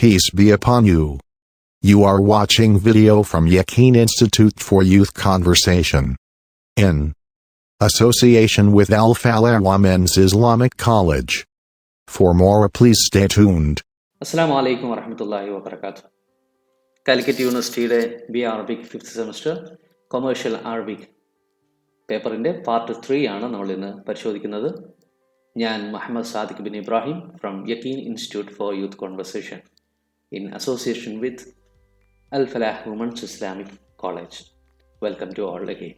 Peace be upon you. You are watching video from YaQeen Institute for Youth Conversation in association with Al-Falawa Men's Islamic College. For more, please stay tuned. Assalamu alaikum warahmatullahi wabarakatuh. Calicut യൂണിവേഴ്സിറ്റിയുടെ B.A Arabic 5th semester commercial Arabic പേപ്പറിൻ്റെ part 3 ആണ് നമ്മൾ ഇന്ന് പരിശോധിക്കുന്നത്. ഞാൻ Muhammad Sadiq bin Ibrahim from YaQeen institute for youth conversation in association with Al-Falah Women's Islamic College. Welcome to all again.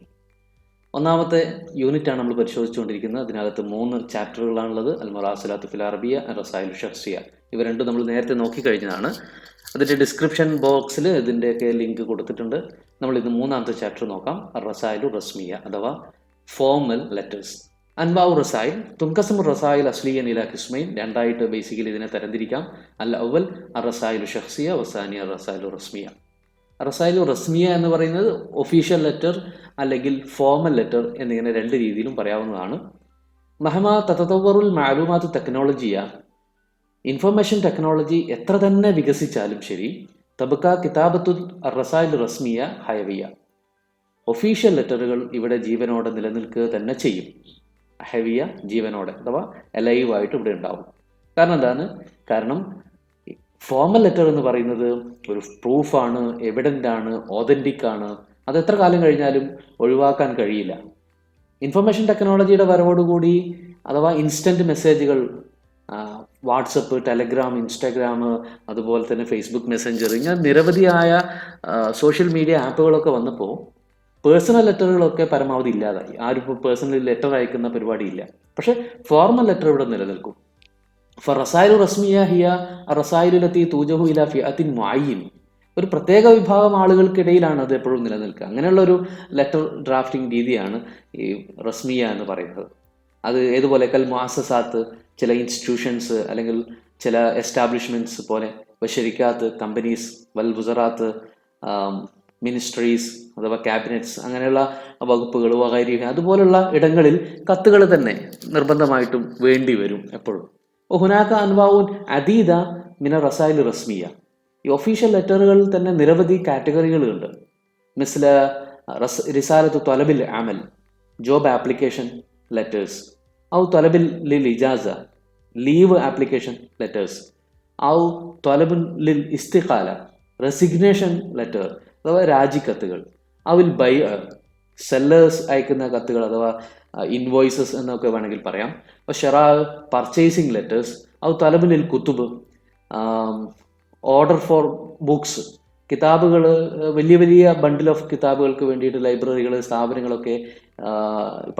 ഒന്നാമത്തെ യൂണിറ്റാണ് നമ്മൾ പരിശോധിച്ചുകൊണ്ടിരിക്കുന്നത്. അതിനകത്ത് 3 ചാപ്റ്ററുകളാണുള്ളത്. الرسالة في العربية الرسائل الشخصية. ഇവ രണ്ടും നമ്മൾ നേരത്തെ നോക്കിക്കഴിഞ്ഞതാണ്. അതിൻ്റെ ഡിസ്ക്രിപ്ഷൻ ബോക്സിൽ ഇതിൻ്റെയൊക്കെ ലിങ്ക് കൊടുത്തിട്ടുണ്ട്. നമ്മളിത് 3ാമത്തെ ചാപ്റ്റർ നോക്കാം. الرسائل الرسمية അഥവാ ഫോർമൽ ലെറ്റേഴ്സ്. അൻവാഉ റസായിൽ തുൻഖസിമു റസായിൽ അസ്ലിയൻ ഇലാ ഖിസ്മൈൻ. രണ്ടായിട്ട് ബേസിക്കലി ഇതിനെ തരംതിരിക്കാം. അൽ അവൽ അറസായിലു ഷഖ്സിയ വസാനി അറസായിലു റസ്മിയ. റസായിലു റസ്മിയ എന്ന് പറയുന്നത് ഒഫീഷ്യൽ ലെറ്റർ അല്ലെങ്കിൽ ഫോർമൽ ലെറ്റർ എന്നിങ്ങനെ 2 രീതിയിലും പറയാവുന്നതാണ്. മഹമ തതവറുൽ മാലൂമാത്തു ടെക്നോളജിയ, ഇൻഫർമേഷൻ ടെക്നോളജി എത്ര തന്നെ വികസിച്ചാലും ശരി, തബക്ക കിതാബത്തുൽ റസായിലു റസ്മിയ ഹയവിയ, ഒഫീഷ്യൽ ലെറ്ററുകൾ ഇവിടെ ജീവനോടെ നിലനിൽക്കുക തന്നെ ചെയ്യും. ഹെവിയ ജീവനോടെ അഥവാ ലൈവായിട്ട് ഇവിടെ ഉണ്ടാവും. കാരണം എന്താണ്? കാരണം ഫോർമൽ ലെറ്റർ എന്ന് പറയുന്നത് ഒരു പ്രൂഫാണ്, എവിഡൻ്റ് ആണ്, ഓതൻറ്റിക് ആണ്. അത് എത്ര കാലം കഴിഞ്ഞാലും ഒഴിവാക്കാൻ കഴിയില്ല. ഇൻഫർമേഷൻ ടെക്നോളജിയുടെ വരവോടുകൂടി അഥവാ ഇൻസ്റ്റൻറ്റ് മെസ്സേജുകൾ, വാട്സപ്പ്, ടെലഗ്രാം, ഇൻസ്റ്റാഗ്രാം, അതുപോലെ തന്നെ ഫേസ്ബുക്ക് മെസ്സഞ്ചർ, ഇങ്ങനെ നിരവധിയായ സോഷ്യൽ മീഡിയ ആപ്പുകളൊക്കെ വന്നപ്പോൾ പേഴ്സണൽ ലെറ്ററുകളൊക്കെ പരമാവധി ഇല്ലാതായി. ആരും ഇപ്പോൾ പേഴ്സണൽ ലെറ്റർ അയക്കുന്ന പരിപാടിയില്ല. പക്ഷേ ഫോർമൽ ലെറ്റർ ഇവിടെ നിലനിൽക്കും. റസായിലു റസ്മിയ ഹിയ റസായിലു ലത്തി തൂജഹു ഇലാ ഫിഅത്തിൻ മുഅയ്യിൻ. ഒരു പ്രത്യേക വിഭാഗം ആളുകൾക്കിടയിലാണ് അത് എപ്പോഴും നിലനിൽക്കുക. അങ്ങനെയുള്ളൊരു ലെറ്റർ ഡ്രാഫ്റ്റിംഗ് രീതിയാണ് ഈ റസ്മിയ എന്ന് പറയുന്നത്. അത് ഏതുപോലെ കൽ മുഅസ്സസാത്ത്, ചില ഇൻസ്റ്റിറ്റ്യൂഷൻസ് അല്ലെങ്കിൽ ചില എസ്റ്റാബ്ലിഷ്മെൻറ്റ്സ് പോലെ, വശരിക്കാത്ത് കമ്പനീസ്, വൽ വുസറാത്ത്, മിനിസ്ട്രീസ് അഥവാ ക്യാബിനറ്റ്സ്, അങ്ങനെയുള്ള വകുപ്പുകൾ, വകൈരി, അതുപോലുള്ള ഇടങ്ങളിൽ കത്തുകൾ തന്നെ നിർബന്ധമായിട്ടും വേണ്ടി വരും എപ്പോഴും. ഹുനാക അൻവാഉൻ അദീദ മിന റസായിൽ റസ്മിയ. ഈ ഒഫീഷ്യൽ ലെറ്ററുകളിൽ തന്നെ നിരവധി കാറ്റഗറികളുണ്ട്. മിസ്ല റിസാലത്തു ത്വലബിൽ അമൽ, ജോബ് ആപ്ലിക്കേഷൻ ലെറ്റേഴ്സ്, ഔ ത്വലബിൽ ലിൽ ഇജാസ, ലീവ് ആപ്ലിക്കേഷൻ ലെറ്റേഴ്സ്, ഔ ത്വലബുൻ ലിൽ ഇസ്തിഖാല, റെസിഗ്നേഷൻ ലെറ്റർ അഥവാ രാജിക്കത്തുകൾ, അവിൽ ബൈ സെല്ലേഴ്സ് അയക്കുന്ന കത്തുകൾ അഥവാ ഇൻവോയ്സസ് എന്നൊക്കെ വേണമെങ്കിൽ പറയാം. അപ്പോൾ ഷെറാ പർച്ചേസിങ് ലെറ്റേഴ്സ്, ഔ തലബുലിൽ കുത്തുബ്, ഓർഡർ ഫോർ ബുക്സ്, കിതാബുകൾ, വലിയ വലിയ ബണ്ടിൽ ഓഫ് കിതാബുകൾക്ക് വേണ്ടിയിട്ട് ലൈബ്രറികൾ, സ്ഥാപനങ്ങളൊക്കെ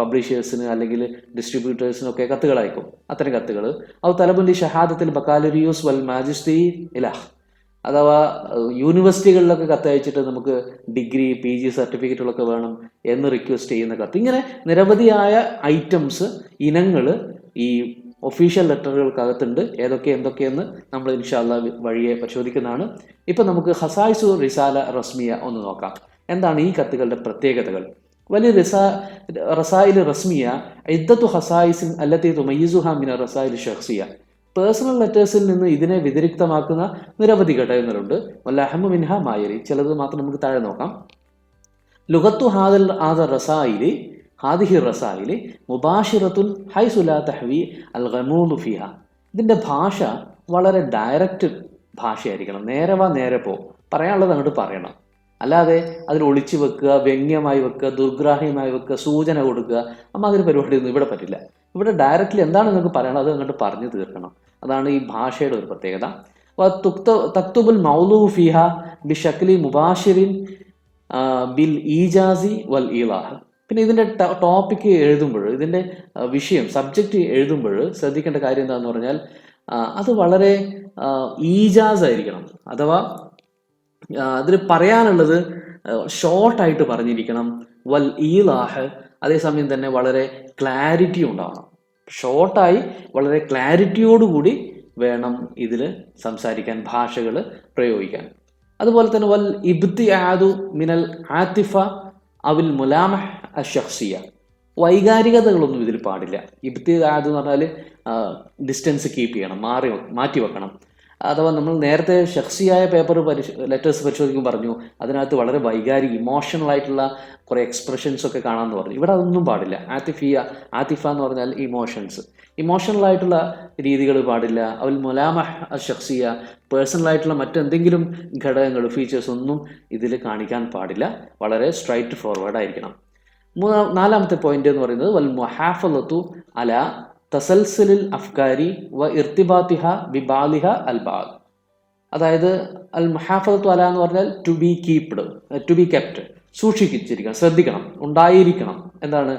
പബ്ലിഷേഴ്സിന് അല്ലെങ്കിൽ ഡിസ്ട്രിബ്യൂട്ടേഴ്സിനൊക്കെ കത്തുകൾ അയക്കും. അത്തരം കത്തുകൾ. ഔ തലബുലി ഷഹാദത്തിൽ ബക്കാലരിയൂസ് വൽ മാജിസ്ട്രി ഇലാഹ്, അഥവാ യൂണിവേഴ്സിറ്റികളിലൊക്കെ കത്തയച്ചിട്ട് നമുക്ക് ഡിഗ്രി, PG സർട്ടിഫിക്കറ്റുകളൊക്കെ വേണം എന്ന് റിക്വസ്റ്റ് ചെയ്യുന്ന കത്ത്. ഇങ്ങനെ നിരവധിയായ ഐറ്റംസ്, ഇനങ്ങൾ ഈ ഒഫീഷ്യൽ ലെറ്ററുകൾക്കകത്തുണ്ട്. എന്തൊക്കെയെന്ന് നമ്മൾ ഇൻഷാ അല്ലാഹ് വഴിയെ പരിശോധിക്കുന്നതാണ്. ഇപ്പം നമുക്ക് ഖസായിസു റിസാല റസ്മിയ ഒന്ന് നോക്കാം. എന്താണ് ഈ കത്തുകളുടെ പ്രത്യേകതകൾ? വലിയ റസായിൽ റസ്മിയ ഇദ്ദത്തു ഖസായിസിൻ അല്ലത്തി തുമയ്യിസുഹ മിന റസായിൽ ഷഖ്സിയ. പേഴ്സണൽ ലെറ്റേഴ്സിൽ നിന്ന് ഇതിനെ വ്യതിരിക്തമാക്കുന്ന നിരവധി ഘടകങ്ങളുണ്ട്. വല്ലഹമ്മു മിൻഹ മായരി, ചിലത് മാത്രം നമുക്ക് താഴെ നോക്കാം. ലുഗത്തു ഹാദിഹി റസായിലി മുബാഷിറത്തുൻ ഹൈസു ലാ തഹ്വി അൽ ഗമൂദു ഫിഹ. ഇതിൻ്റെ ഭാഷ വളരെ ഡയറക്റ്റ് ഭാഷയായിരിക്കണം. നേരെ പോ, പറയാനുള്ളത് അങ്ങോട്ട് പറയണം. അല്ലാതെ അതിൽ ഒളിച്ചു വെക്കുക, വ്യംഗ്യമായി വെക്കുക, ദുർഗ്രാഹ്യമായി വെക്കുക, സൂചന കൊടുക്കുക, അതൊരു പരിപാടിയൊന്നും ഇവിടെ പറ്റില്ല. ഇവിടെ ഡയറക്റ്റ്ലി എന്താണ് നിങ്ങൾക്ക് പറയണം അത് അങ്ങോട്ട് പറഞ്ഞു തീർക്കണം. അതാണ് ഈ ഭാഷയുടെ ഒരു പ്രത്യേകത. തക്തുബുൽ മൗലൂ ഫിഹ ബി ഷക്ലി മുബാഷിറിൻ ബിൽ ഈജാസി വൽ ഈലാഹ്. പിന്നെ ഇതിൻ്റെ ടോപ്പിക്ക് എഴുതുമ്പോൾ, ഇതിൻ്റെ വിഷയം, സബ്ജക്റ്റ് എഴുതുമ്പോൾ ശ്രദ്ധിക്കേണ്ട കാര്യം എന്താണെന്ന് പറഞ്ഞാൽ അത് വളരെ ഈജാസ് ആയിരിക്കണം. അഥവാ അതിൽ പറയാനുള്ളത് ഷോർട്ടായിട്ട് പറഞ്ഞിരിക്കണം. വൽ ഈലാഹ്, അതേസമയം തന്നെ വളരെ ക്ലാരിറ്റി ഉണ്ടാവണം. ഷോർട്ടായി വളരെ ക്ലാരിറ്റിയോടുകൂടി വേണം ഇതിൽ സംസാരിക്കാൻ, ഭാഷകൾ പ്രയോഗിക്കാൻ. അതുപോലെ തന്നെ വൽ ഇബ്തിആദു മിനൽ ആതിഫ അവിൽ മുലാമഹ് അഷ്ഖ്സിയ. വൈകാരികതകളൊന്നും ഇതിൽ പാടില്ല. ഇബ്തിആദ് എന്ന് പറഞ്ഞാൽ ഡിസ്റ്റൻസ് കീപ്പ് ചെയ്യണം, മാറ്റി വെക്കണം. അഥവാ നമ്മൾ നേരത്തെ ഷഖ്സിയായ പേപ്പർ ലെറ്റേഴ്സ് പരിശോധിക്കുമ്പോൾ പറഞ്ഞു അതിനകത്ത് വളരെ വൈകാരിക ഇമോഷണൽ ആയിട്ടുള്ള കുറേ എക്സ്പ്രഷൻസ് ഒക്കെ കാണാമെന്ന് പറഞ്ഞു. ഇവിടെ അതൊന്നും പാടില്ല. ആതിഫ എന്ന് പറഞ്ഞാൽ ഇമോഷണൽ ആയിട്ടുള്ള രീതികൾ പാടില്ല. അവൽ മുലാമഹ് ഷഖ്സിയ, പേഴ്സണൽ ആയിട്ടുള്ള മറ്റെന്തെങ്കിലും ഘടകങ്ങൾ ഫീച്ചേഴ്സ് ഒന്നും ഇതിൽ കാണിക്കാൻ പാടില്ല. വളരെ സ്ട്രൈറ്റ് ഫോർവേഡ് ആയിരിക്കണം. നാലാമത്തെ പോയിന്റ് എന്ന് പറയുന്നത് വൽ മുഹാഫലത്തു അല തസൽസലിൽ അഫ്കാരി വ ഇർത്തിബാത്തിഹ ബിബാലിഹ അൽ ബാദ്. അതായത് അൽ മുഹാഫലത്തു അല എന്ന് പറഞ്ഞാൽ ടു ബി കെപ്റ്റ്, സൂക്ഷിച്ചിരിക്കണം, ശ്രദ്ധിക്കണം, ഉണ്ടായിരിക്കണം. എന്താണ്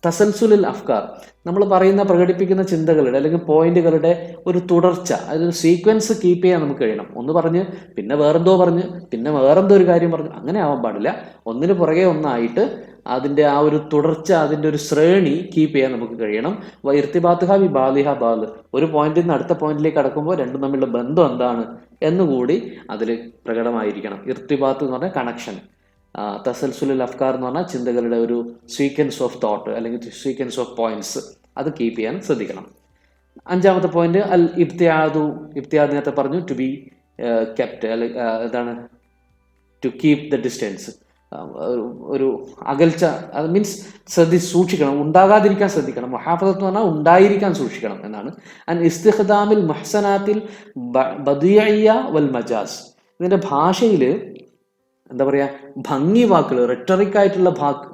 തസൽസുലിൽ അഫ്കാർ? നമ്മൾ പ്രകടിപ്പിക്കുന്ന ചിന്തകളുടെ അല്ലെങ്കിൽ പോയിന്റുകളുടെ ഒരു തുടർച്ച, അതൊരു സീക്വൻസ് കീപ്പ് ചെയ്യാൻ നമുക്ക് കഴിയണം. ഒന്ന് പറഞ്ഞ് പിന്നെ വേറെന്തോ പറഞ്ഞ് പിന്നെ വേറെന്തോ ഒരു കാര്യം പറഞ്ഞു, അങ്ങനെ ആവാൻ പാടില്ല. ഒന്നിന് പുറകെ ഒന്നായിട്ട് അതിൻ്റെ ആ ഒരു തുടർച്ച, അതിൻ്റെ ഒരു ശ്രേണി കീപ്പ് ചെയ്യാൻ നമുക്ക് കഴിയണം. ഇർത്തിബാത്തുഹ ബി ബാലിഹ ബാൽ, ഒരു പോയിന്റിൽ നിന്ന് അടുത്ത പോയിന്റിലേക്ക് കടക്കുമ്പോൾ രണ്ടും തമ്മിലുള്ള ബന്ധം എന്താണ് എന്നുകൂടി അതിൽ പ്രകടമായിരിക്കണം. ഇർത്തിബാത്ത് എന്ന് പറഞ്ഞാൽ കണക്ഷൻ, തസൽസുലുൽ അഫ്കാർ എന്ന് പറഞ്ഞാൽ ചിന്തകളുടെ ഒരു സീക്വൻസ് ഓഫ് തോട്ട് അല്ലെങ്കിൽ സീക്വൻസ് ഓഫ് പോയിന്റ്സ്, അത് കീപ്പ് ചെയ്യാൻ ശ്രദ്ധിക്കണം. അഞ്ചാമത്തെ പോയിന്റ് അൽ ഇബ്തിയാദ് നേരത്തെ പറഞ്ഞു, ടു ബി കെപ്റ്റ്, എന്താണ് ടു കീപ് ദ ഡിസ്റ്റൻസ്, ഒരു അകൽച്ച, അത് മീൻസ് സൂക്ഷിക്കണം, ഉണ്ടാകാതിരിക്കാൻ ശ്രദ്ധിക്കണം. മുഹാഫദത്ത് എന്ന് പറഞ്ഞാൽ ഉണ്ടായിരിക്കാൻ സൂക്ഷിക്കണം എന്നാണ്. ആൻഡ് ഇസ്തിഖ്ദാമിൽ മുഹ്സനാത്തിൽ ബദിയ്യ വൽ മജാസ്, ഇതിന്റെ ഭാഷയിൽ എന്താ പറയുക, ഭംഗി വാക്കുകൾ, റെറ്ററിക് ആയിട്ടുള്ള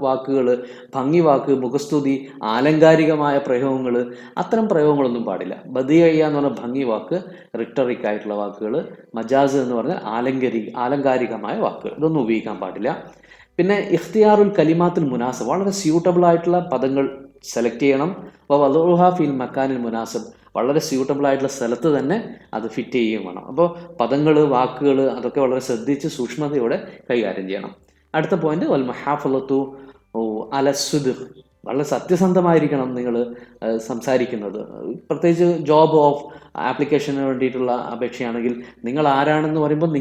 വാക്കുകൾ, ഭംഗി വാക്ക്, മുഖസ്തുതി, ആലങ്കാരികമായ പ്രയോഗങ്ങൾ, അത്തരം പ്രയോഗങ്ങളൊന്നും പാടില്ല. ബദിയ്യ എന്ന് പറഞ്ഞാൽ ഭംഗി വാക്ക്, റിട്ടറിക് ആയിട്ടുള്ള വാക്കുകൾ, മജാസ് എന്ന് പറഞ്ഞാൽ ആലങ്കാരികമായ വാക്കുകൾ, ഇതൊന്നും ഉപയോഗിക്കാൻ പാടില്ല. പിന്നെ ഇഖ്തിയാറുൽ കലിമാത്തുൽ മുനാസബ്, വളരെ സ്യൂട്ടബിൾ ആയിട്ടുള്ള പദങ്ങൾ സെലക്ട് ചെയ്യണം. വദഉഹ ഫിൽ മക്കാനിൽ മുനാസബ്, വളരെ സ്യൂട്ടബിൾ ആയിട്ടുള്ള സ്ഥലത്ത് തന്നെ അത് ഫിറ്റ് ചെയ്യുകയും വേണം. അപ്പോൾ പദങ്ങൾ, വാക്കുകൾ അതൊക്കെ വളരെ ശ്രദ്ധിച്ച് സൂക്ഷ്മതയോടെ കൈകാര്യം ചെയ്യണം. അടുത്ത പോയിന്റ് വൽ മുഹാഫലത്തു അലസ്സുദ്ഖ്, വളരെ സത്യസന്ധമായിരിക്കണം നിങ്ങൾ സംസാരിക്കുന്നത്. പ്രത്യേകിച്ച് ജോബ് ഓഫ് ആപ്ലിക്കേഷന് വേണ്ടിയിട്ടുള്ള അപേക്ഷയാണെങ്കിൽ നിങ്ങൾ ആരാണെന്ന് പറയുമ്പോൾ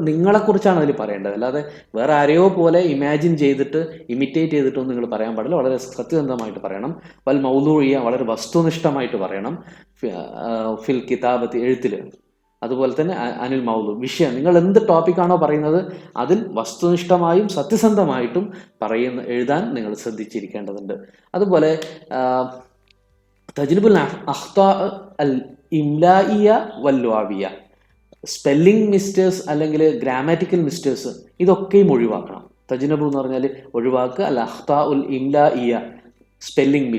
നിങ്ങളെക്കുറിച്ചാണ് അതിൽ പറയേണ്ടത്, അല്ലാതെ വേറെ ആരെയോ പോലെ ഇമാജിൻ ചെയ്തിട്ട് ഇമിറ്റേറ്റ് ചെയ്തിട്ടൊന്നും നിങ്ങൾ പറയാൻ പാടില്ല. വളരെ സത്യസന്ധമായിട്ട് പറയണം. വൽ മൗദൂഇയ്യ, വളരെ വസ്തുനിഷ്ഠമായിട്ട് പറയണം. ഫിൽ കിതാബത്തി, എഴുത്തിൽ. അതുപോലെ തന്നെ അനിൽ മൗദു, വിഷയം, നിങ്ങൾ എന്ത് ടോപ്പിക്കാണോ പറയുന്നത് അതിൽ വസ്തുനിഷ്ഠമായും സത്യസന്ധമായിട്ടും എഴുതാൻ നിങ്ങൾ ശ്രദ്ധിച്ചിരിക്കേണ്ടതുണ്ട്. അതുപോലെ തജ്നിബുൽ അഖ്താ അൽ ഇംലാഇയ്യ വൽ ലുഗവിയ്യ, സ്പെല്ലിംഗ് മിസ്റ്റേക്സ് അല്ലെങ്കിൽ ഗ്രാമാറ്റിക്കൽ മിസ്റ്റേക്സ് ഇതൊക്കെയും ഒഴിവാക്കണം. തജ്നബു എന്ന് പറഞ്ഞാൽ ഒഴിവാക്കുക, അൽ അഖ്താ ഉൽ ഇംലാഇയ്യ, സ്പെല്ലിംഗ്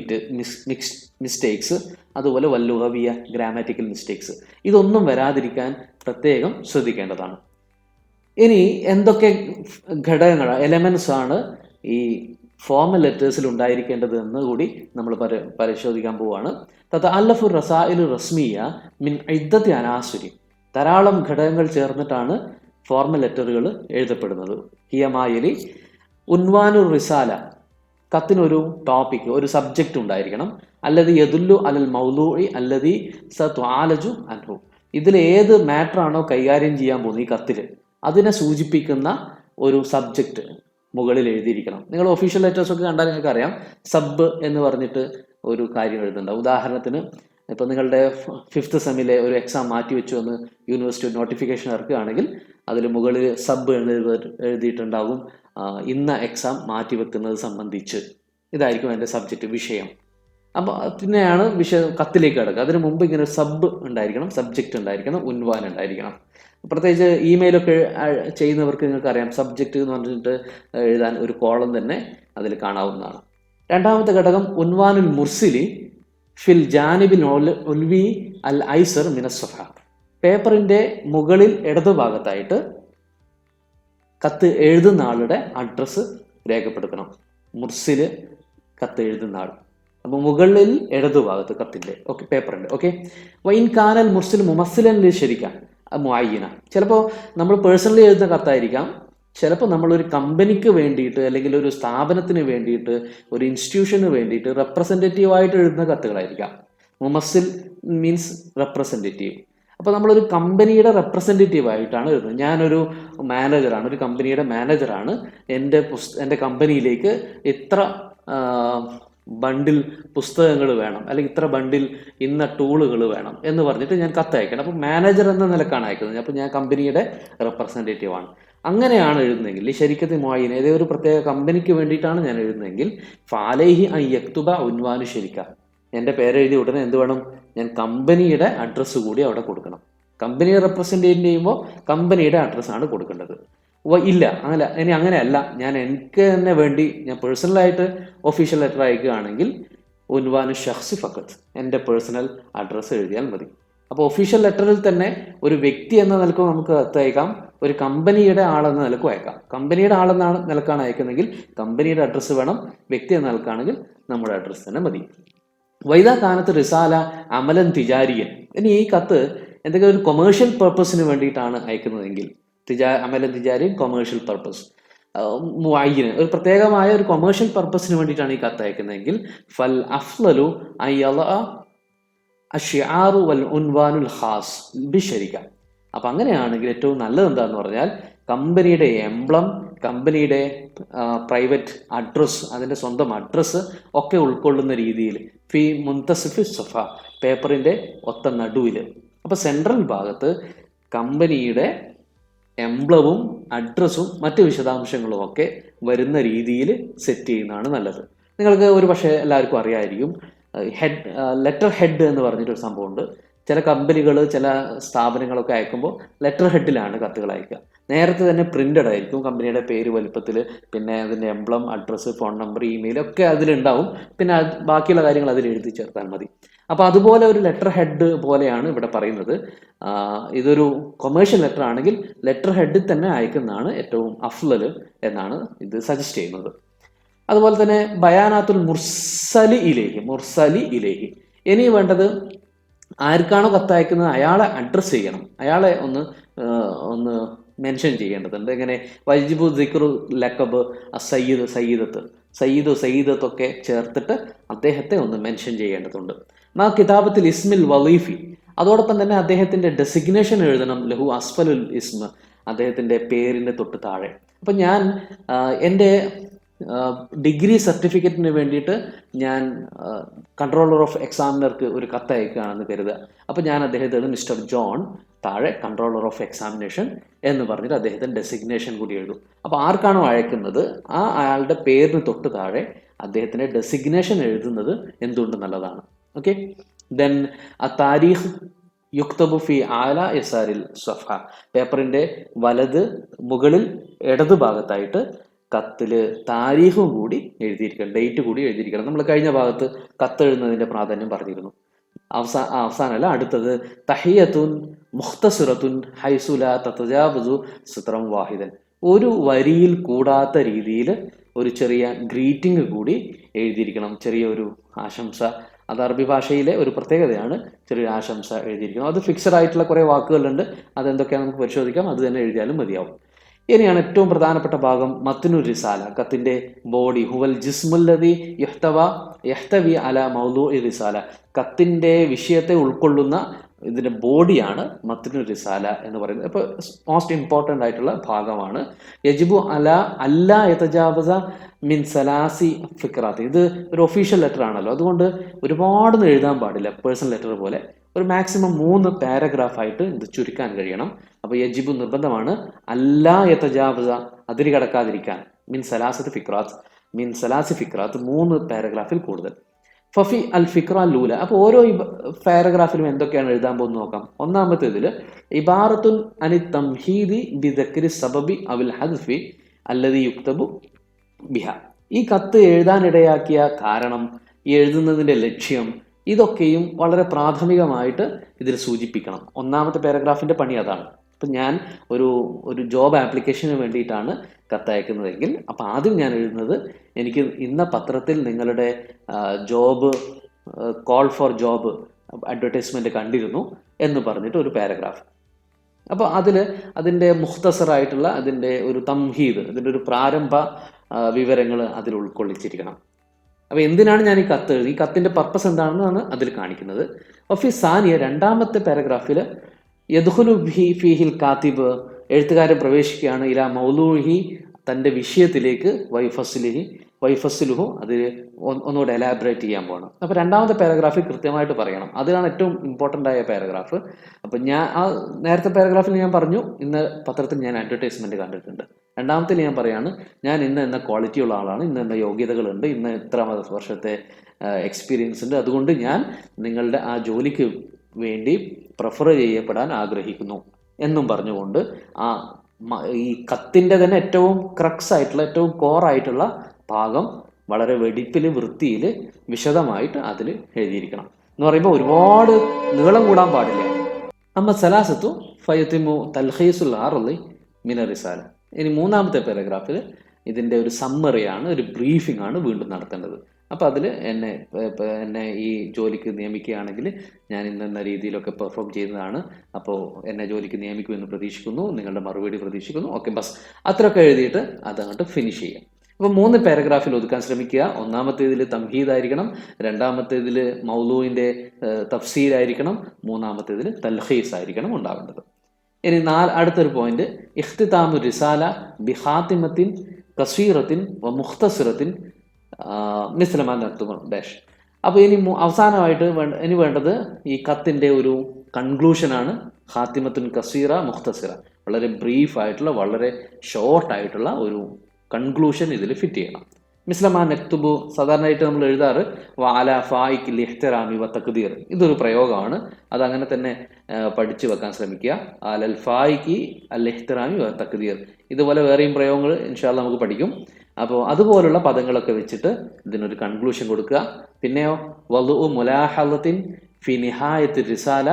മിസ്റ്റേക്സ്, അതുപോലെ വൽ ലുഗവിയ്യ, ഗ്രാമാറ്റിക്കൽ മിസ്റ്റേക്സ്, ഇതൊന്നും വരാതിരിക്കാൻ പ്രത്യേകം ശ്രദ്ധിക്കേണ്ടതാണ്. ഇനി എന്തൊക്കെ ഘടകങ്ങൾ, എലമെന്റ്സ് ആണ് ഈ ഫോർമൽ ലെറ്റേഴ്സിൽ ഉണ്ടായിരിക്കേണ്ടത് എന്ന് കൂടി നമ്മൾ പരിശോധിക്കാൻ പോവുകയാണ്. തതഅല്ലഫു റസായിലു റസ്മിയ മിൻ ഇദ്ദത്തി അനാസുരി, ധാരാളം ഘടകങ്ങൾ ചേർന്നിട്ടാണ് ഫോർമൽ ലെറ്ററുകൾ എഴുതപ്പെടുന്നത്. ഹിയമായലി ഉൻവാനുർ റിസാല, കത്തിനൊരു ടോപ്പിക്, ഒരു സബ്ജക്റ്റ് ഉണ്ടായിരിക്കണം. അല്ലതി യദുല്ലു അലൽ മൗലൂഇ അല്ലതി സതുആലജു അൻഹു, ഇതിൽ ഏത് മാറ്റർ ആണോ കൈകാര്യം ചെയ്യാൻ പോകുന്നത് ഈ കത്തിൽ, അതിനെ സൂചിപ്പിക്കുന്ന ഒരു സബ്ജക്റ്റ് മുകളിൽ എഴുതിയിരിക്കണം. നിങ്ങൾ ഒഫീഷ്യൽ ലെറ്റേഴ്സ് ഒക്കെ കണ്ടാൽ നിങ്ങൾക്ക് അറിയാം, സബ് എന്ന് പറഞ്ഞിട്ട് ഒരു കാര്യം എഴുതുന്നുണ്ടാവും. ഉദാഹരണത്തിന് ഇപ്പം നിങ്ങളുടെ 5th സെമ്മിലെ ഒരു എക്സാം മാറ്റി വെച്ചു എന്ന് യൂണിവേഴ്സിറ്റി നോട്ടിഫിക്കേഷൻ ഇറക്കുകയാണെങ്കിൽ അതിൽ മുകളിൽ സബ് എഴുതിയിട്ടുണ്ടാകും, ഇന്ന എക്സാം മാറ്റി വെക്കുന്നത് സംബന്ധിച്ച്. ഇതായിരിക്കും എൻ്റെ സബ്ജക്റ്റ്, വിഷയം. അപ്പോൾ പിന്നെയാണ് കത്തിലേക്ക് കിടക്കുക. അതിന് മുമ്പ് ഇങ്ങനെ സബ് ഉണ്ടായിരിക്കണം, സബ്ജക്റ്റ് ഉണ്ടായിരിക്കണം, ഉൻവാൻ ഉണ്ടായിരിക്കണം. പ്രത്യേകിച്ച് ഇമെയിലൊക്കെ ചെയ്യുന്നവർക്ക് നിങ്ങൾക്ക് അറിയാം, സബ്ജക്റ്റ് എന്ന് പറഞ്ഞിട്ട് എഴുതാൻ ഒരു കോളം തന്നെ അതിൽ കാണാവുന്നതാണ്. രണ്ടാമത്തെ ഘടകം ഉൻവാനുൽ മുർസിലി ഫിൽ ജാനിബിൽ ഉൽവി അൽ ഐസർ മിനസ്സഫ, പേപ്പറിൻ്റെ മുകളിൽ ഇടതുഭാഗത്തായിട്ട് കത്ത് എഴുതുന്ന ആളുടെ അഡ്രസ്സ് രേഖപ്പെടുത്തണം. മുർസിൽ, കത്ത് എഴുതുന്ന ആൾ. അപ്പോൾ മുകളിൽ ഇടതുഭാഗത്ത് കത്തിൻ്റെ പേപ്പറിൻ്റെ. വൈൻ കാനൽ മുർസിൽ മുമസ്സിലൻ ശരിക്കാം മുഅയ്യന, ചിലപ്പോൾ നമ്മൾ പേഴ്സണലി എഴുതുന്ന കത്തായിരിക്കാം, ചിലപ്പോൾ നമ്മളൊരു കമ്പനിക്ക് വേണ്ടിയിട്ട് അല്ലെങ്കിൽ ഒരു സ്ഥാപനത്തിന് വേണ്ടിയിട്ട് ഒരു ഇൻസ്റ്റിറ്റ്യൂഷന് വേണ്ടിയിട്ട് റെപ്രസെൻറ്റേറ്റീവായിട്ട് എഴുതുന്ന കത്തുകളായിരിക്കാം. മുമസ്സിൽ മീൻസ് റെപ്രസെൻറ്റേറ്റീവ്. അപ്പോൾ നമ്മളൊരു കമ്പനിയുടെ റെപ്രസെൻറ്റേറ്റീവ് ആയിട്ടാണ് എഴുതുന്നത്. ഞാനൊരു മാനേജറാണ്, ഒരു കമ്പനിയുടെ മാനേജറാണ്, എൻ്റെ കമ്പനിയിലേക്ക് ഇത്ര ബണ്ടിൽ പുസ്തകങ്ങൾ വേണം, അല്ലെങ്കിൽ ഇത്ര ബണ്ടിൽ ഇന്ന ടൂളുകൾ വേണം എന്ന് പറഞ്ഞിട്ട് ഞാൻ കത്തയക്കണം. അപ്പോൾ മാനേജർ എന്ന നിലക്കാണ് അയക്കുന്നത്. അപ്പോൾ ഞാൻ കമ്പനിയുടെ റെപ്രസെൻറ്റേറ്റീവ് ആണ്. അങ്ങനെയാണ് എഴുതുന്നതെങ്കിൽ, ഈ ശരിക്കത്ത് മുഅയ്യന ഏതോ ഒരു പ്രത്യേക കമ്പനിക്ക് വേണ്ടിയിട്ടാണ് ഞാൻ എഴുതുന്നതെങ്കിൽ, ഫാലൈഹി അൻ യക്തുബ ഉൻവാനു ശരിക്ക, എൻ്റെ പേരെഴുതി ഉടനെ എന്ത് വേണം, ഞാൻ കമ്പനിയുടെ അഡ്രസ്സ് കൂടി അവിടെ കൊടുക്കണം. കമ്പനിയെ റെപ്രസെൻറ്റ് ചെയ്യുമ്പോൾ കമ്പനിയുടെ അഡ്രസ്സാണ് കൊടുക്കേണ്ടത്. ഇല്ല അങ്ങനെ, ഇനി അങ്ങനെയല്ല, ഞാൻ എനിക്ക് തന്നെ വേണ്ടി ഞാൻ പേഴ്സണലായിട്ട് ഒഫീഷ്യൽ ലെറ്റർ അയക്കുകയാണെങ്കിൽ ഉൻവാനു ഷഖ്സി ഫഖത്ത്, എൻ്റെ പേഴ്സണൽ അഡ്രസ്സ് എഴുതിയാൽ മതി. അപ്പോൾ ഒഫീഷ്യൽ ലെറ്ററിൽ തന്നെ ഒരു വ്യക്തി എന്ന നിലക്ക് നമുക്ക് കത്തയക്കാം, ഒരു കമ്പനിയുടെ ആളെന്ന നിലക്കും അയക്കാം. കമ്പനിയുടെ ആളെന്ന നിലക്കാണ് അയക്കുന്നതെങ്കിൽ കമ്പനിയുടെ അഡ്രസ്സ് വേണം, വ്യക്തി എന്ന നിലക്കാണെങ്കിൽ നമ്മുടെ അഡ്രസ്സ് തന്നെ മതി. വൈദാ കാനത്ത് റിസാല അമലൻ തിജാരിയൻ, ഇനി ഈ കത്ത് എന്തെങ്കിലും ഒരു കൊമേഴ്ഷ്യൽ പർപ്പസിന് വേണ്ടിയിട്ടാണ് അയക്കുന്നതെങ്കിൽ, അമലൻ തിജാരിയൻ കൊമേഴ്ഷ്യൽ പർപ്പസ്, മുഅയ്യന ഒരു പ്രത്യേകമായ ഒരു കൊമേഴ്ഷ്യൽ പർപ്പസിന് വേണ്ടിയിട്ടാണ് ഈ കത്ത് അയക്കുന്നതെങ്കിൽ, ഫൽ അഫ്ളലു അയ്യളഅ അശ്ശിആറു വൽ ഉൻവാനുൽ ഖാസ് ബിശരിക. അപ്പം അങ്ങനെയാണെങ്കിൽ ഏറ്റവും നല്ലത് എന്താന്ന് പറഞ്ഞാൽ കമ്പനിയുടെ എംബ്ലം, കമ്പനിയുടെ പ്രൈവറ്റ് അഡ്രസ്സ്, അതിൻ്റെ സ്വന്തം അഡ്രസ്സ് ഒക്കെ ഉൾക്കൊള്ളുന്ന രീതിയിൽ ഫി മുൻതസിഫി സഫ, പേപ്പറിൻ്റെ ഒത്ത നടുവിൽ. അപ്പോൾ സെൻട്രൽ ഭാഗത്ത് കമ്പനിയുടെ എംബ്ലവും അഡ്രസ്സും മറ്റ് വിശദാംശങ്ങളും ഒക്കെ വരുന്ന രീതിയിൽ സെറ്റ് ചെയ്യുന്നതാണ് നല്ലത്. നിങ്ങൾക്ക് ഒരു പക്ഷേ എല്ലാവർക്കും അറിയാമായിരിക്കും, ലെറ്റർ ഹെഡ് എന്ന് പറഞ്ഞിട്ടൊരു സംഭവമുണ്ട്. ചില കമ്പനികൾ, ചില സ്ഥാപനങ്ങളൊക്കെ അയക്കുമ്പോൾ ലെറ്റർ ഹെഡിലാണ് കത്തുകൾ അയക്കുക. നേരത്തെ തന്നെ പ്രിന്റഡ് ആയിരിക്കും, കമ്പനിയുടെ പേര് വലുപ്പത്തിൽ, പിന്നെ അതിൻ്റെ emblem, address, phone number, email ഒക്കെ അതിലുണ്ടാവും. പിന്നെ ബാക്കിയുള്ള കാര്യങ്ങൾ അതിൽ എഴുതി ചേർത്താൽ മതി. അപ്പോൾ അതുപോലെ ഒരു ലെറ്റർ ഹെഡ് പോലെയാണ് ഇവിടെ പറയുന്നത്. ഇതൊരു കൊമേഴ്ഷ്യൽ ലെറ്റർ ആണെങ്കിൽ ലെറ്റർ ഹെഡിൽ തന്നെ അയക്കുന്നതാണ് ഏറ്റവും അഫ്ലൽ എന്നാണ് ഇത് സജസ്റ്റ് ചെയ്യുന്നത്. അതുപോലെ തന്നെ ബയാനാത്തുൽ മുർസലി ഇലേഹി. ഇനി വേണ്ടത് ആർക്കാണോ കത്തയക്കുന്നത് അയാളെ അഡ്രസ്സ് ചെയ്യണം, അയാളെ ഒന്ന് മെൻഷൻ ചെയ്യേണ്ടതുണ്ട്. എങ്ങനെ, വജിബു ദിക്റു ലഖബ് സയ്യിദ്, സയ്യിദത്തൊക്കെ ചേർത്തിട്ട് അദ്ദേഹത്തെ ഒന്ന് മെൻഷൻ ചെയ്യേണ്ടതുണ്ട്. മാ കിതാബത്തിൽ ഇസ്മിൽ വലീഫി, അതോടൊപ്പം തന്നെ അദ്ദേഹത്തിൻ്റെ ഡെസിഗ്നേഷൻ എഴുതണം. ലഹു അസ്ഫലുൽ ഇസ്മ, അദ്ദേഹത്തിൻ്റെ പേരിൻ്റെ തൊട്ട് താഴെ. അപ്പം ഞാൻ എൻ്റെ ഡിഗ്രി സർട്ടിഫിക്കറ്റിന് വേണ്ടിയിട്ട് ഞാൻ കൺട്രോളർ ഓഫ് എക്സാമിനർക്ക് ഒരു കത്ത് അയക്കുകയാണെന്ന് കരുതുക. അപ്പോൾ ഞാൻ അദ്ദേഹത്തിന് മിസ്റ്റർ ജോൺ, താഴെ കൺട്രോളർ ഓഫ് എക്സാമിനേഷൻ എന്ന് പറഞ്ഞിട്ട് അദ്ദേഹത്തിൻ്റെ ഡെസിഗ്നേഷൻ കൂടി എഴുതും. അപ്പോൾ ആർക്കാണോ അയക്കുന്നത് അയാളുടെ പേരിന് തൊട്ട് താഴെ അദ്ദേഹത്തിൻ്റെ ഡെസിഗ്നേഷൻ എഴുതുന്നത് എന്തുകൊണ്ട് നല്ലതാണ്. ഓക്കെ, ദെൻ ആ താരീഖ് യുക്തബു ഫി ആല യസാരിൽ സഫ, പേപ്പറിൻ്റെ വലത് മുകളിൽ ഇടതു ഭാഗത്തായിട്ട് കത്തില് താരീഖും കൂടി എഴുതിയിരിക്കണം, ഡേറ്റ് കൂടി എഴുതിയിരിക്കണം. നമ്മൾ കഴിഞ്ഞ ഭാഗത്ത് കത്തെഴുതുന്നതിൻ്റെ പ്രാധാന്യം പറഞ്ഞിരുന്നു. അവസാനമല്ല, അടുത്തത് തഹിയത്തുൻ മുഖ്തസുറത്തുൻ ഹൈസുല തതജാവസു സുത്രം വാഹിദൻ, ഒരു വരിയിൽ കൂടാത്ത രീതിയിൽ ഒരു ചെറിയ ഗ്രീറ്റിംഗ് കൂടി എഴുതിയിരിക്കണം, ചെറിയൊരു ആശംസ. അത് അറബി ഭാഷയിലെ ഒരു പ്രത്യേകതയാണ്, ചെറിയൊരു ആശംസ എഴുതിയിരിക്കണം. അത് ഫിക്സഡ് ആയിട്ടുള്ള കുറേ വാക്കുകളുണ്ട്, അതെന്തൊക്കെയാണ് നമുക്ക് പരിശോധിക്കാം, അത് തന്നെ എഴുതിയാലും മതിയാവും. ഇനിയാണ് ഏറ്റവും പ്രധാനപ്പെട്ട ഭാഗം, മത്നുർ റിസാല, കത്തിൻ്റെ ബോഡി. ഹുവൽ ജിസ്മുല്ലദി യഹ്തവി അല മൗദൂഇ റിസാല, കത്തിൻ്റെ വിഷയത്തെ ഉൾക്കൊള്ളുന്ന ഇതിൻ്റെ ബോഡിയാണ് മത്നുർ റിസാല എന്ന് പറയുന്നത്. ഇപ്പോൾ മോസ്റ്റ് ഇമ്പോർട്ടൻ്റ് ആയിട്ടുള്ള ഭാഗമാണ്. യജിബു അല്ലാ യതജാവസ മിൻ സലാസി ഫിക്രാത്ത്, ഇത് ഒരു ഒഫീഷ്യൽ ലെറ്റർ ആണല്ലോ, അതുകൊണ്ട് ഒരുപാടൊന്നും എഴുതാൻ പാടില്ല. പേഴ്സണൽ ലെറ്റർ പോലെ ഒരു മാക്സിമം 3 പാരഗ്രാഫായിട്ട് ഇത് ചുരുക്കാൻ കഴിയണം. അപ്പോൾ യജിബു നിർബന്ധമാണ്, അല്ലാ യതജാവസ അതിര് കടക്കാതിരിക്കാൻ, മിൻ സലാസി ഫിക്രാത്ത് 3 പാരഗ്രാഫിൽ കൂടുതൽ. ഫഫി അൽ ഫിക്ര ലൂല, അപ്പോൾ ഓരോ പാരഗ്രാഫിലും എന്തൊക്കെയാണ് എഴുതാൻ പോകുന്നത് നോക്കാം. ഒന്നാമത്തേതിൽ ഇബാറത്തുൻ അനി തംഹീദി ബിദക്രി സബബി അവിൽ ഹദ്ഫി അല്ലദി യുക്തബു ബിഹ, ഈ കത്ത് എഴുതാനിടയാക്കിയ കാരണം, ഈ എഴുതുന്നതിൻ്റെ ലക്ഷ്യം, ഇതൊക്കെയും വളരെ പ്രാഥമികമായിട്ട് ഇതിൽ സൂചിപ്പിക്കണം. ഒന്നാമത്തെ പാരഗ്രാഫിൻ്റെ പണി അതാണ്. ഇപ്പം ഞാൻ ഒരു ജോബ് ആപ്ലിക്കേഷന് വേണ്ടിയിട്ടാണ് കത്തയക്കുന്നതെങ്കിൽ, അപ്പം ആദ്യം ഞാൻ എഴുതുന്നത്, എനിക്ക് ഇന്ന പത്രത്തിൽ നിങ്ങളുടെ job call for job advertisement കണ്ടിരുന്നു എന്ന് പറഞ്ഞിട്ട് ഒരു പാരഗ്രാഫ്. അപ്പോൾ അതിൻ്റെ മുഖ്തസറായിട്ടുള്ള അതിൻ്റെ ഒരു തംഹീദ്, അതിൻ്റെ ഒരു പ്രാരംഭ വിവരങ്ങൾ അതിൽ ഉൾക്കൊള്ളിച്ചിരിക്കണം. അപ്പോൾ എന്തിനാണ് ഞാൻ ഈ കത്ത് എഴുതി, ഈ കത്തിൻ്റെ പർപ്പസ് എന്താണെന്നാണ് അതിൽ കാണിക്കുന്നത്. ഒഫി സാനിയ, രണ്ടാമത്തെ പാരഗ്രാഫിൽ യദ്ഖുലു ഫീഹിൽ കാത്തിബ്, എഴുത്തുകാരൻ പ്രവേശിക്കുകയാണ്, ഇലാ മൗലൂഹി, തൻ്റെ വിഷയത്തിലേക്ക്, വൈഫസ്ലിഹി, വൈഫസ്സിലുഹു അത് ഒന്നുകൂടെ എലാബറേറ്റ് ചെയ്യാൻ പോകണം. അപ്പോൾ രണ്ടാമത്തെ പാരഗ്രാഫിൽ കൃത്യമായിട്ട് പറയണം. അതിലാണ് ഏറ്റവും ഇമ്പോർട്ടൻ്റ് ആയ പാരഗ്രാഫ്. അപ്പം ഞാൻ ആ നേരത്തെ പാരഗ്രാഫിൽ ഞാൻ പറഞ്ഞു ഇന്ന് പത്രത്തിൽ ഞാൻ അഡ്വർടൈസ്മെൻറ്റ് കണ്ടിട്ടുണ്ട്. രണ്ടാമത്തിൽ ഞാൻ പറയാണ് ഞാൻ ഇന്ന് എന്ന ക്വാളിറ്റി ഉള്ള ആളാണ്, ഇന്ന് എന്ന യോഗ്യതകളുണ്ട്, ഇന്ന് ഇത്ര വർഷത്തെ എക്സ്പീരിയൻസ് ഉണ്ട്, അതുകൊണ്ട് ഞാൻ നിങ്ങളുടെ ആ ജോലിക്ക് വേണ്ടി പ്രിഫർ ചെയ്യപ്പെടാൻ ആഗ്രഹിക്കുന്നു എന്നും പറഞ്ഞുകൊണ്ട് ഈ കത്തിൻ്റെ തന്നെ ഏറ്റവും ക്രക്സ് ആയിട്ടുള്ള ഏറ്റവും കോറായിട്ടുള്ള ഭാഗം വളരെ വെടിപ്പിൽ വൃത്തിയിൽ വിശദമായിട്ട് അതിൽ എഴുതിയിരിക്കണം. എന്ന് പറയുമ്പോൾ ഒരുപാട് നീളം കൂടാൻ പാടില്ല. അമ്മ സലാസത്തു ഫയത്തിമു തൽഹീസുൽ ആർളി മിന റിസാല. ഇനി മൂന്നാമത്തെ പാരഗ്രാഫിൽ ഇതിൻ്റെ ഒരു സമ്മറിയാണ്, ഒരു ബ്രീഫിംഗ് ആണ് വീണ്ടും നടത്തേണ്ടത്. അപ്പോൾ അതിൽ എന്നെ ഈ ജോലിക്ക് നിയമിക്കുകയാണെങ്കിൽ ഞാൻ ഇന്ന രീതിയിലൊക്കെ പെർഫോം ചെയ്യുന്നതാണ്, അപ്പോൾ എന്നെ ജോലിക്ക് നിയമിക്കുമെന്ന് പ്രതീക്ഷിക്കുന്നു, നിങ്ങളുടെ മറുപടി പ്രതീക്ഷിക്കുന്നു, ഓക്കെ ബസ് അത്രയൊക്കെ എഴുതിയിട്ട് അതങ്ങോട്ട് ഫിനിഷ് ചെയ്യാം. അപ്പോൾ 3 പാരഗ്രാഫിൽ ഒതുക്കാൻ ശ്രമിക്കുക. ഒന്നാമത്തേതിൽ തംഹീദായിരിക്കണം, രണ്ടാമത്തേതിൽ മൗലൂവിൻ്റെ തഫ്സീലായിരിക്കണം, മൂന്നാമത്തേതിൽ തൽഹീസ് ആയിരിക്കണം ഉണ്ടാവേണ്ടത്. ഇനി അടുത്തൊരു പോയിന്റ്, ഇഖ്തിതാമു റിസാല ബിഹാത്തിമത്തിൻ കസീറത്തിൻ വ മുഖ്തസിറത്തിൻ മിസ്ലമാൻ ഡാഷ്. അപ്പോൾ ഇനി അവസാനമായിട്ട് ഇനി വേണ്ടത് ഈ കത്തിൻ്റെ ഒരു കൺക്ലൂഷനാണ്. ഖാത്തിമത്തുൻ കസീറ മുഖ്തസിറ, വളരെ ബ്രീഫ് ആയിട്ടുള്ള വളരെ ഷോർട്ട് ആയിട്ടുള്ള ഒരു കൺക്ലൂഷൻ ഇതിൽ ഫിറ്റ് ചെയ്യണം. മിസ്ലമാൻ നക്തുബു സാധാരണയായിട്ട് നമ്മൾ എഴുതാറ് വാല ഫായിക്ക് ലിഹ്തറാമി വ തഖ്ദീർ. ഇതൊരു പ്രയോഗമാണ്, അതങ്ങനെ തന്നെ പഠിച്ചു വെക്കാൻ ശ്രമിക്കുക. അലൽ ഫായിക്ക് അൽ ഇഹ്തറാമി വ തഖ്ദീർ. ഇതുപോലെ വേറെയും പ്രയോഗങ്ങൾ ഇൻഷാ അല്ലാഹ് നമുക്ക് പഠിക്കും. അപ്പോൾ അതുപോലുള്ള പദങ്ങളൊക്കെ വെച്ചിട്ട് ഇതിനൊരു കൺക്ലൂഷൻ കൊടുക്കുക. പിന്നെയോ വളുഉ മുലാഹലത്തിൻ ഫി നിഹായത്തി റിസാല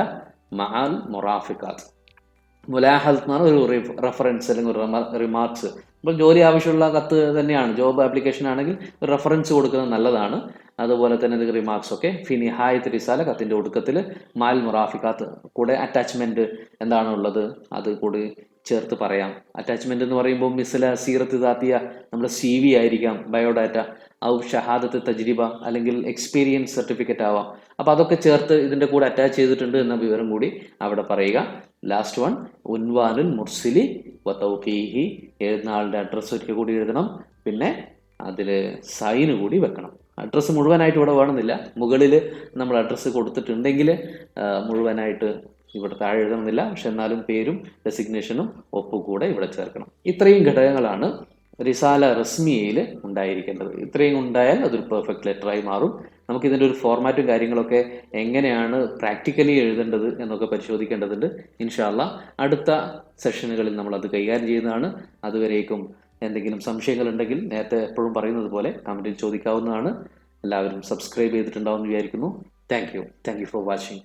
മഅൽ മുറാഫിഖാത്ത്. മുലാഹൽ എന്ന് പറഞ്ഞാൽ ഒരു റെഫറൻസ് അല്ലെങ്കിൽ ഒരു റിമാർക്സ്. ഇപ്പോൾ ജോലി ആവശ്യമുള്ള കത്ത് തന്നെയാണ്, ജോബ് ആപ്ലിക്കേഷൻ ആണെങ്കിൽ ഒരു റെഫറൻസ് കൊടുക്കുന്നത് നല്ലതാണ്. അതുപോലെ തന്നെ ഇത് റിമാർക്സ് ഒക്കെ ഫി നിഹായത്ത് റിസാല, കത്തിൻ്റെ ഒടുക്കത്തിൽ മാൽ മുറാഫിഖാത്ത്, കൂടെ അറ്റാച്ച്മെൻറ്റ് എന്താണുള്ളത് അത് കൂടി ചേർത്ത് പറയാം. അറ്റാച്ച്മെന്റ് എന്ന് പറയുമ്പോൾ മിസ്ല സീറത്ത് ദാത്തിയ നമ്മുടെ CV ആയിരിക്കാം, ബയോഡാറ്റ, ഔ ഷഹാദത്ത് തജ്രിബ അല്ലെങ്കിൽ എക്സ്പീരിയൻസ് സർട്ടിഫിക്കറ്റ് ആവാം. അപ്പോൾ അതൊക്കെ ചേർത്ത് ഇതിൻ്റെ കൂടെ അറ്റാച്ച് ചെയ്തിട്ടുണ്ട് എന്ന വിവരം കൂടി അവിടെ പറയുക. ലാസ്റ്റ് വൺ ഉൻവാനുൽ മുർസിലി വ തൗഖീഹി, എഴുതുന്ന ആളുടെ അഡ്രസ്സ് ഒരിക്കൽ കൂടി എഴുതണം. പിന്നെ അതിൽ സൈന് കൂടി വെക്കണം. അഡ്രസ്സ് മുഴുവനായിട്ട് ഇവിടെ വേണമെന്നില്ല, മുകളിൽ നമ്മൾ അഡ്രസ്സ് കൊടുത്തിട്ടുണ്ടെങ്കിൽ മുഴുവനായിട്ട് ഇവിടെ താഴെ എഴുതണമെന്നില്ല, പക്ഷെ എന്നാലും പേരും ഡെസിഗ്നേഷനും ഒപ്പുകൂടെ ഇവിടെ ചേർക്കണം. ഇത്രയും ഘടകങ്ങളാണ് റിസാല റസ്മിയയിൽ ഉണ്ടായിരിക്കേണ്ടത്. ഇത്രയും ഉണ്ടായാൽ അതൊരു പെർഫെക്റ്റ് ലെറ്ററായി മാറും. നമുക്കിതിൻ്റെ ഒരു ഫോർമാറ്റും കാര്യങ്ങളൊക്കെ എങ്ങനെയാണ് പ്രാക്ടിക്കലി എഴുതേണ്ടത് എന്നൊക്കെ പരിശോധിക്കേണ്ടതുണ്ട്. ഇൻഷാ അല്ലാഹ് അടുത്ത സെഷനുകളിൽ നമ്മൾ അത് കൈകാര്യം ചെയ്യുന്നതാണ്. അതുവരേക്കും എന്തെങ്കിലും സംശയങ്ങളുണ്ടെങ്കിൽ നേരത്തെ എപ്പോഴും പറയുന്നത് പോലെ കമൻറ്റിൽ ചോദിക്കാവുന്നതാണ്. എല്ലാവരും സബ്സ്ക്രൈബ് ചെയ്തിട്ടുണ്ടാവുമെന്ന് വിചാരിക്കുന്നു. Thank you for watching.